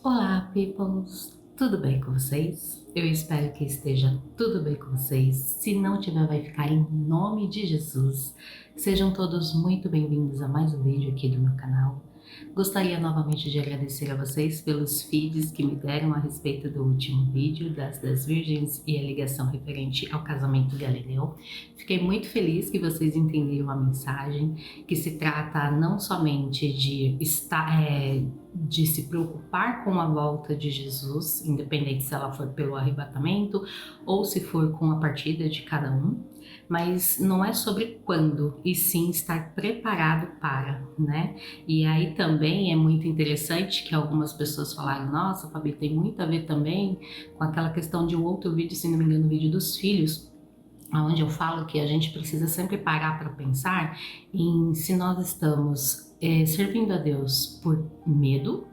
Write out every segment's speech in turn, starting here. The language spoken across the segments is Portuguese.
Olá, peoples! Tudo bem com vocês? Eu espero que esteja tudo bem com vocês. Se não tiver, vai ficar em nome de Jesus. Sejam todos muito bem-vindos a mais um vídeo aqui do meu canal. Gostaria novamente de agradecer a vocês pelos feeds que me deram a respeito do último vídeo das 10 virgens e a ligação referente ao casamento Galileu. Fiquei muito feliz que vocês entenderam a mensagem, que se trata não somente de se preocupar com a volta de Jesus, independente se ela for pelo arrebatamento ou se for com a partida de cada um, mas não é sobre quando, e sim estar preparado para, né? E aí também é muito interessante que algumas pessoas falaram, nossa, Fabi, tem muito a ver também com aquela questão de um outro vídeo, se não me engano, o vídeo dos filhos, onde eu falo que a gente precisa sempre parar para pensar em se nós estamos servindo a Deus por medo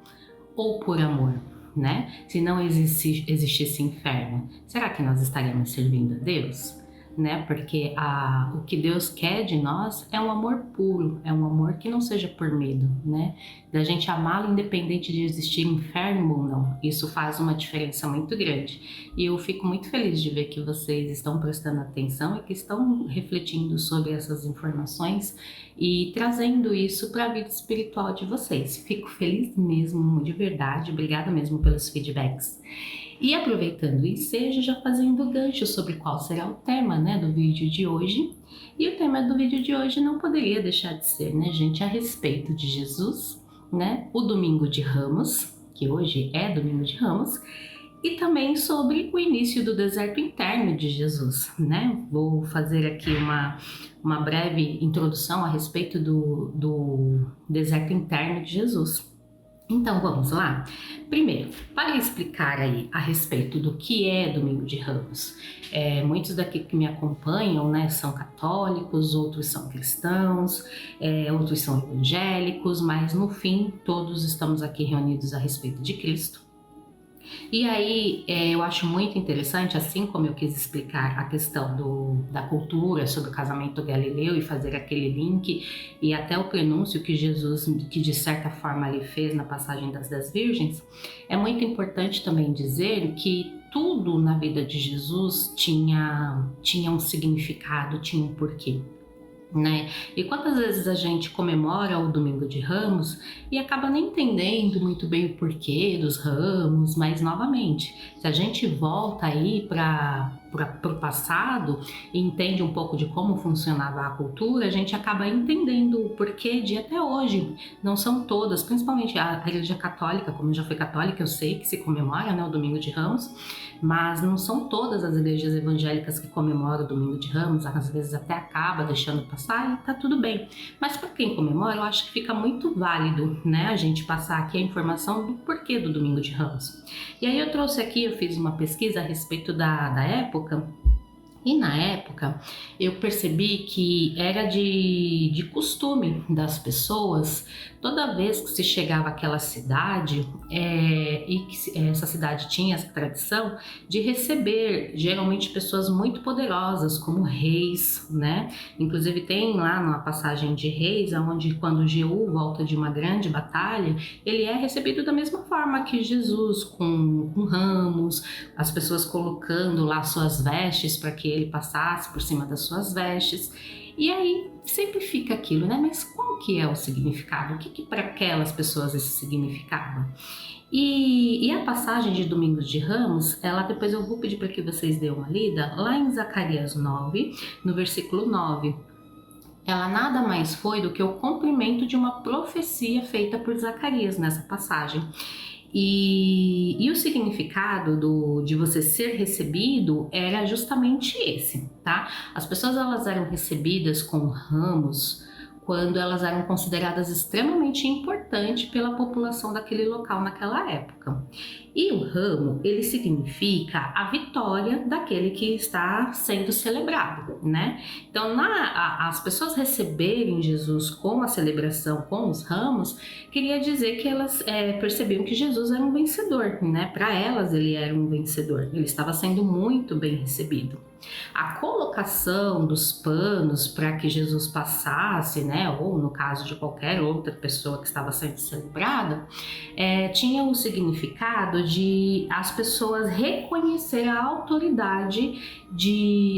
ou por amor, né? Se não existisse inferno, será que nós estaríamos servindo a Deus? Né? Porque o que Deus quer de nós é um amor puro, é um amor que não seja por medo, né? Da gente amá-lo independente de existir inferno ou não. Isso faz uma diferença muito grande. E eu fico muito feliz de ver que vocês estão prestando atenção e que estão refletindo sobre essas informações e trazendo isso para a vida espiritual de vocês. Fico feliz mesmo, de verdade. Obrigada mesmo pelos feedbacks. E aproveitando e seja já fazendo gancho sobre qual será o tema, né, do vídeo de hoje. E o tema do vídeo de hoje não poderia deixar de ser, né, gente, a respeito de Jesus, né, o Domingo de Ramos, que hoje é Domingo de Ramos, e também sobre o início do deserto interno de Jesus, né? Vou fazer aqui uma breve introdução a respeito do deserto interno de Jesus. Então vamos lá? Primeiro, para explicar aí a respeito do que é Domingo de Ramos, muitos daqui que me acompanham, né, são católicos, outros são cristãos, outros são evangélicos, mas no fim todos estamos aqui reunidos a respeito de Cristo. E aí eu acho muito interessante, assim como eu quis explicar a questão da cultura sobre o casamento Galileu e fazer aquele link e até o prenúncio que Jesus, que de certa forma ele fez na passagem das 10 virgens, é muito importante também dizer que tudo na vida de Jesus tinha um significado, tinha um porquê. Né? E quantas vezes a gente comemora o Domingo de Ramos e acaba nem entendendo muito bem o porquê dos ramos, mas novamente, se a gente volta aí para o passado e entende um pouco de como funcionava a cultura, a gente acaba entendendo o porquê de até hoje. Não são todas, principalmente a Igreja Católica, como eu já fui católica, eu sei que se comemora, né, o Domingo de Ramos, mas não são todas as igrejas evangélicas que comemoram o Domingo de Ramos, às vezes até acaba deixando passar e tá tudo bem. Mas para quem comemora, eu acho que fica muito válido, né, a gente passar aqui a informação do porquê do Domingo de Ramos. E aí eu trouxe aqui, eu fiz uma pesquisa a respeito da época, e na época eu percebi que era de costume das pessoas, toda vez que se chegava àquela cidade e que essa cidade tinha essa tradição de receber geralmente pessoas muito poderosas, como reis, né? Inclusive tem lá na passagem de Reis, onde quando Jeú volta de uma grande batalha, ele é recebido da mesma forma que Jesus, com ramos, as pessoas colocando lá suas vestes para que ele passasse por cima das suas vestes. E aí sempre fica aquilo, né? Mas qual que é o significado? O que para aquelas pessoas esse significava? E a passagem de Domingos de Ramos, ela depois eu vou pedir para que vocês dêem uma lida, lá em Zacarias 9, no versículo 9. Ela nada mais foi do que o cumprimento de uma profecia feita por Zacarias nessa passagem. E o significado de você ser recebido era justamente esse, tá? As pessoas elas eram recebidas com ramos quando elas eram consideradas extremamente importantes pela população daquele local naquela época. E o ramo, ele significa a vitória daquele que está sendo celebrado, né? Então, as pessoas receberem Jesus com a celebração, com os ramos, queria dizer que elas percebiam que Jesus era um vencedor, né? Para elas, ele era um vencedor, ele estava sendo muito bem recebido. A colocação dos panos para que Jesus passasse, né, ou no caso de qualquer outra pessoa que estava sendo celebrada, tinha o significado de as pessoas reconhecer a autoridade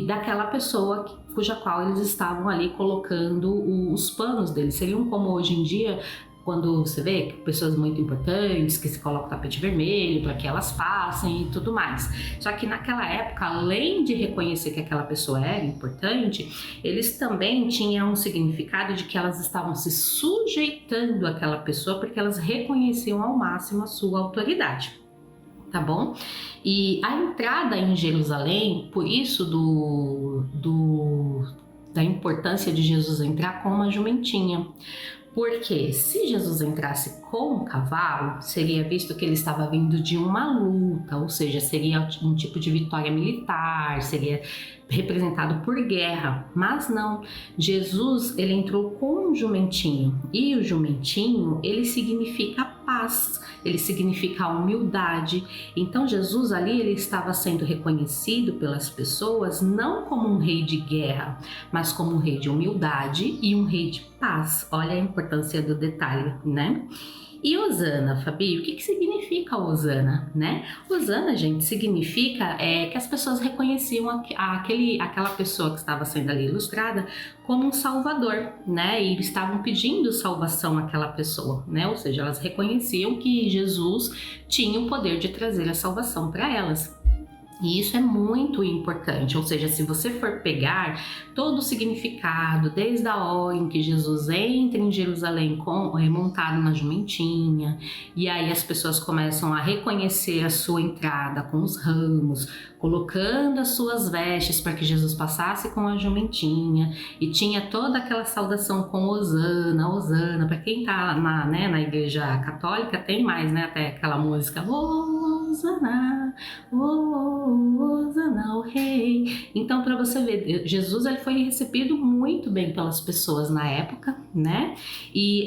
daquela pessoa cuja qual eles estavam ali colocando os panos deles. Seriam como hoje em dia, quando você vê que pessoas muito importantes que se colocam tapete vermelho para que elas passem e tudo mais. Só que naquela época, além de reconhecer que aquela pessoa era importante, eles também tinham um significado de que elas estavam se sujeitando àquela pessoa porque elas reconheciam ao máximo a sua autoridade. Tá bom? E a entrada em Jerusalém, por isso da importância de Jesus entrar com uma jumentinha. Porque se Jesus entrasse com um cavalo, seria visto que ele estava vindo de uma luta, ou seja, seria um tipo de vitória militar, seria representado por guerra. Mas não, Jesus, ele entrou com um jumentinho, e o jumentinho, ele significa paz, ele significa humildade. Então Jesus ali, ele estava sendo reconhecido pelas pessoas não como um rei de guerra, mas como um rei de humildade e um rei de paz. Olha a importância do detalhe, né? E Hosana, Fabi, o que significa Hosana, né? Hosana, gente, significa que as pessoas reconheciam aquela pessoa que estava sendo ali ilustrada como um salvador, né? E estavam pedindo salvação àquela pessoa, né? Ou seja, elas reconheciam que Jesus tinha o poder de trazer a salvação para elas. E isso é muito importante, ou seja, se você for pegar todo o significado, desde a hora em que Jesus entra em Jerusalém montado na jumentinha, e aí as pessoas começam a reconhecer a sua entrada com os ramos, colocando as suas vestes para que Jesus passasse com a jumentinha, e tinha toda aquela saudação com Hosana, Hosana. Para quem tá na igreja católica, tem mais, né, até aquela música Hosana, Hosana, o rei. Então, para você ver, Jesus, ele foi recebido muito bem pelas pessoas na época, né? E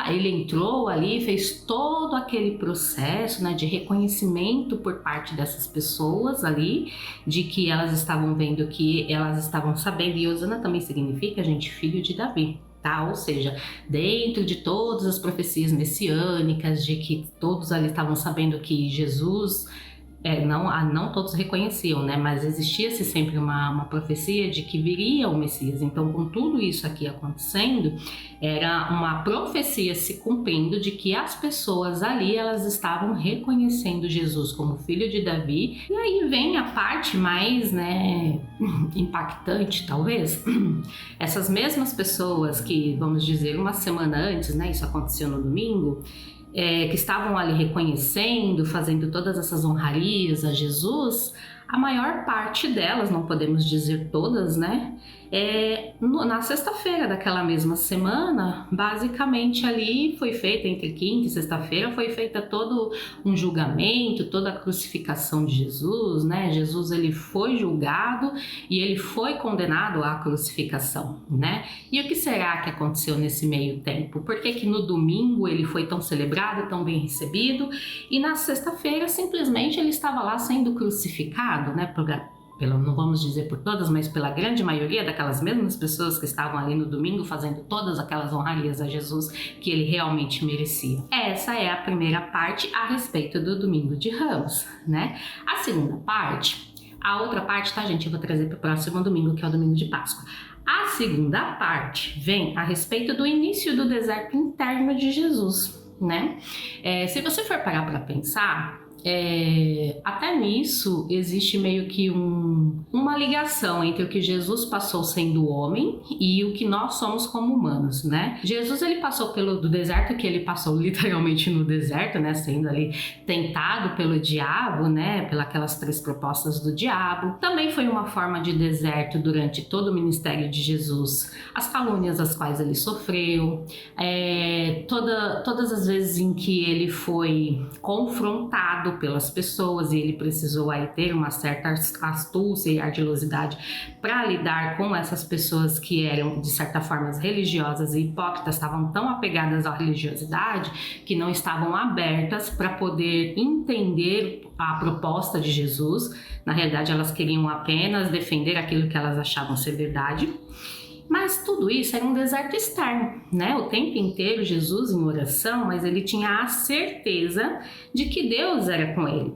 ele entrou ali, fez todo aquele processo, né, de reconhecimento por parte dessas pessoas ali, de que elas estavam vendo, que elas estavam sabendo. E Hosana também significa, gente, filho de Davi. Tá? Ou seja, dentro de todas as profecias messiânicas, de que todos ali estavam sabendo que Jesus, não todos reconheciam, né? Mas existia-se sempre uma profecia de que viria o Messias. Então, com tudo isso aqui acontecendo, era uma profecia se cumprindo de que as pessoas ali, elas estavam reconhecendo Jesus como filho de Davi. E aí vem a parte mais, né, impactante, talvez. Essas mesmas pessoas que, vamos dizer, uma semana antes, né, isso aconteceu no domingo, que estavam ali reconhecendo, fazendo todas essas honrarias a Jesus, a maior parte delas, não podemos dizer todas, né? Na sexta-feira daquela mesma semana, basicamente ali foi feita, entre quinta e sexta-feira, foi feita todo um julgamento, toda a crucificação de Jesus, né? Jesus, ele foi julgado e ele foi condenado à crucificação, né? E o que será que aconteceu nesse meio tempo? Por que no domingo ele foi tão celebrado, tão bem recebido, e na sexta-feira simplesmente ele estava lá sendo crucificado, né? Não vamos dizer por todas, mas pela grande maioria daquelas mesmas pessoas que estavam ali no domingo fazendo todas aquelas honrarias a Jesus que ele realmente merecia. Essa é a primeira parte a respeito do domingo de Ramos, né? A segunda parte, a outra parte, tá, gente? Eu vou trazer para o próximo domingo, que é o domingo de Páscoa. A segunda parte vem a respeito do início do deserto interno de Jesus, né? Se você for parar para pensar, até nisso existe meio que uma ligação entre o que Jesus passou sendo homem e o que nós somos como humanos, né? Jesus, ele passou do deserto, que ele passou literalmente no deserto, né? Sendo ali tentado pelo diabo, né? Pelas 3 propostas do diabo. Também foi uma forma de deserto durante todo o ministério de Jesus. As calúnias às quais ele sofreu, todas as vezes em que ele foi confrontado usado pelas pessoas e ele precisou aí ter uma certa astúcia e ardilosidade para lidar com essas pessoas que eram, de certa forma, religiosas e hipócritas, estavam tão apegadas à religiosidade que não estavam abertas para poder entender a proposta de Jesus. Na realidade, elas queriam apenas defender aquilo que elas achavam ser verdade. Mas tudo isso era um deserto externo, né? O tempo inteiro Jesus em oração, mas ele tinha a certeza de que Deus era com ele.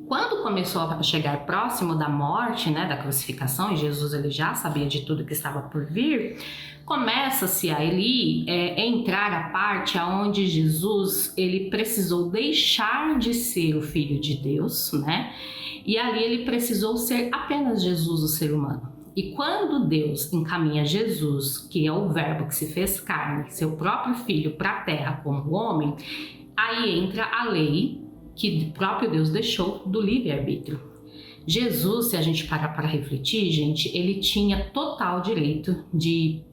Quando começou a chegar próximo da morte, né, da crucificação, e Jesus ele já sabia de tudo que estava por vir, começa-se a entrar a parte onde Jesus ele precisou deixar de ser o Filho de Deus, né? E ali ele precisou ser apenas Jesus, o ser humano. E quando Deus encaminha Jesus, que é o verbo que se fez carne, seu próprio filho para a terra como homem, aí entra a lei que o próprio Deus deixou do livre-arbítrio. Jesus, se a gente parar para refletir, gente, ele tinha total direito de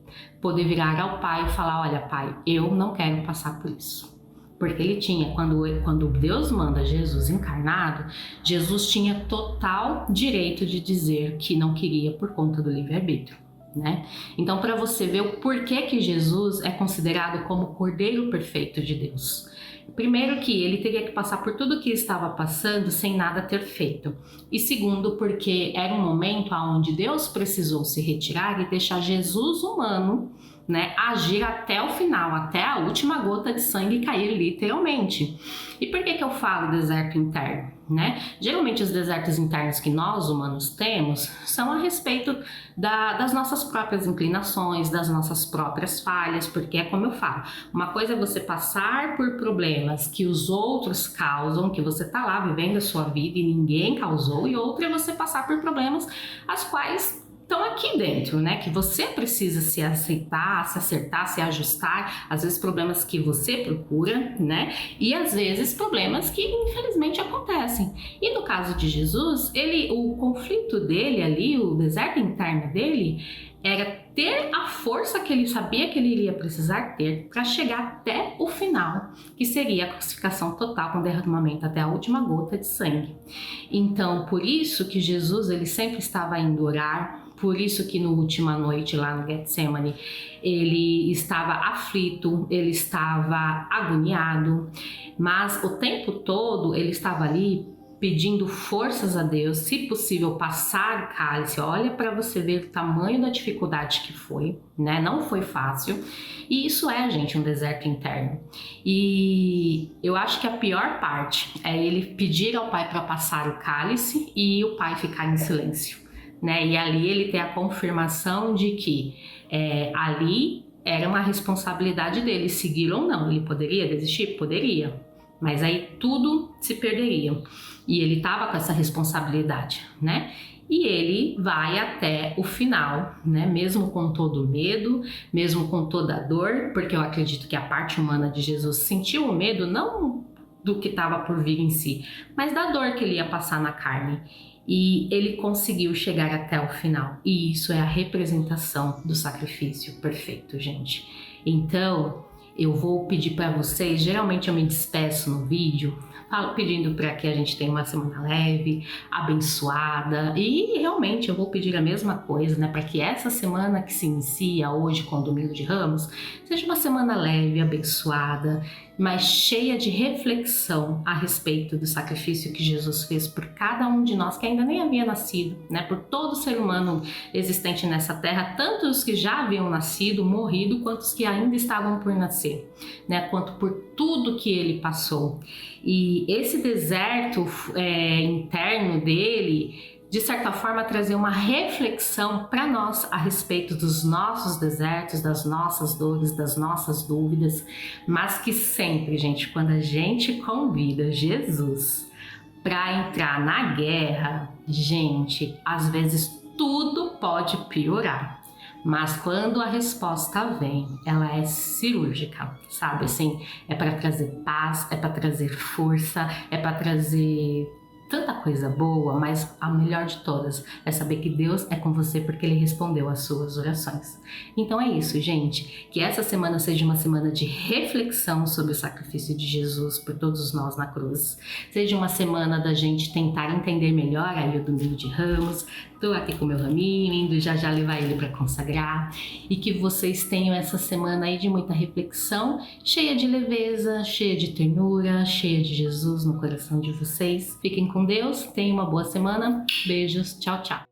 poder virar ao Pai e falar, olha Pai, eu não quero passar por isso. Porque ele tinha, quando Deus manda Jesus encarnado, Jesus tinha total direito de dizer que não queria por conta do livre-arbítrio, né? Então, para você ver o porquê que Jesus é considerado como o Cordeiro Perfeito de Deus. Primeiro que ele teria que passar por tudo que estava passando sem nada ter feito. E segundo, porque era um momento onde Deus precisou se retirar e deixar Jesus humano, né, agir até o final, até a última gota de sangue cair literalmente. E por que eu falo deserto interno, né? Geralmente os desertos internos que nós humanos temos são a respeito das nossas próprias inclinações, das nossas próprias falhas, porque é como eu falo, uma coisa é você passar por problemas que os outros causam, que você tá lá vivendo a sua vida e ninguém causou, e outra é você passar por problemas as quais estão aqui dentro, né? Que você precisa se aceitar, se acertar, se ajustar. Às vezes problemas que você procura, né? E às vezes problemas que infelizmente acontecem. E no caso de Jesus, o conflito dele ali, o deserto interno dele, era ter a força que ele sabia que ele iria precisar ter para chegar até o final, que seria a crucificação total com derramamento até a última gota de sangue. Então, por isso que Jesus ele sempre estava indo orar. Por isso que na última noite lá no Getsemane, ele estava aflito, ele estava agoniado, mas o tempo todo ele estava ali pedindo forças a Deus, se possível passar o cálice. Olha para você ver o tamanho da dificuldade que foi, né? Não foi fácil. E isso é, gente, um deserto interno. E eu acho que a pior parte é ele pedir ao Pai para passar o cálice e o Pai ficar em silêncio. Né? E ali ele tem a confirmação de que ali era uma responsabilidade dele, seguir ou não. Ele poderia desistir? Poderia, mas aí tudo se perderia. E ele estava com essa responsabilidade, né? E ele vai até o final, né? Mesmo com todo o medo, mesmo com toda a dor, porque eu acredito que a parte humana de Jesus sentiu o medo, não do que estava por vir em si, mas da dor que ele ia passar na carne. E ele conseguiu chegar até o final. E isso é a representação do sacrifício perfeito, gente. Então, eu vou pedir para vocês, geralmente eu me despeço no vídeo, pedindo para que a gente tenha uma semana leve, abençoada, e realmente eu vou pedir a mesma coisa, né, para que essa semana que se inicia hoje com o Domingo de Ramos, seja uma semana leve, abençoada, mas cheia de reflexão a respeito do sacrifício que Jesus fez por cada um de nós que ainda nem havia nascido, né, por todo ser humano existente nessa terra, tanto os que já haviam nascido, morrido, quanto os que ainda estavam por nascer, né, quanto por tudo que ele passou. E esse deserto interno dele, de certa forma, trazer uma reflexão para nós a respeito dos nossos desertos, das nossas dores, das nossas dúvidas, mas que sempre, gente, quando a gente convida Jesus para entrar na guerra, gente, às vezes tudo pode piorar. Mas quando a resposta vem, ela é cirúrgica, sabe? Assim, é para trazer paz, é para trazer força, é para trazer tanta coisa boa, mas a melhor de todas é saber que Deus é com você porque Ele respondeu às suas orações. Então é isso, gente. Que essa semana seja uma semana de reflexão sobre o sacrifício de Jesus por todos nós na cruz. Seja uma semana da gente tentar entender melhor aí o Domingo de Ramos. Tô aqui com meu raminho, indo já levar ele para consagrar. E que vocês tenham essa semana aí de muita reflexão, cheia de leveza, cheia de ternura, cheia de Jesus no coração de vocês. Fiquem com Deus, tenham uma boa semana. Beijos, tchau, tchau.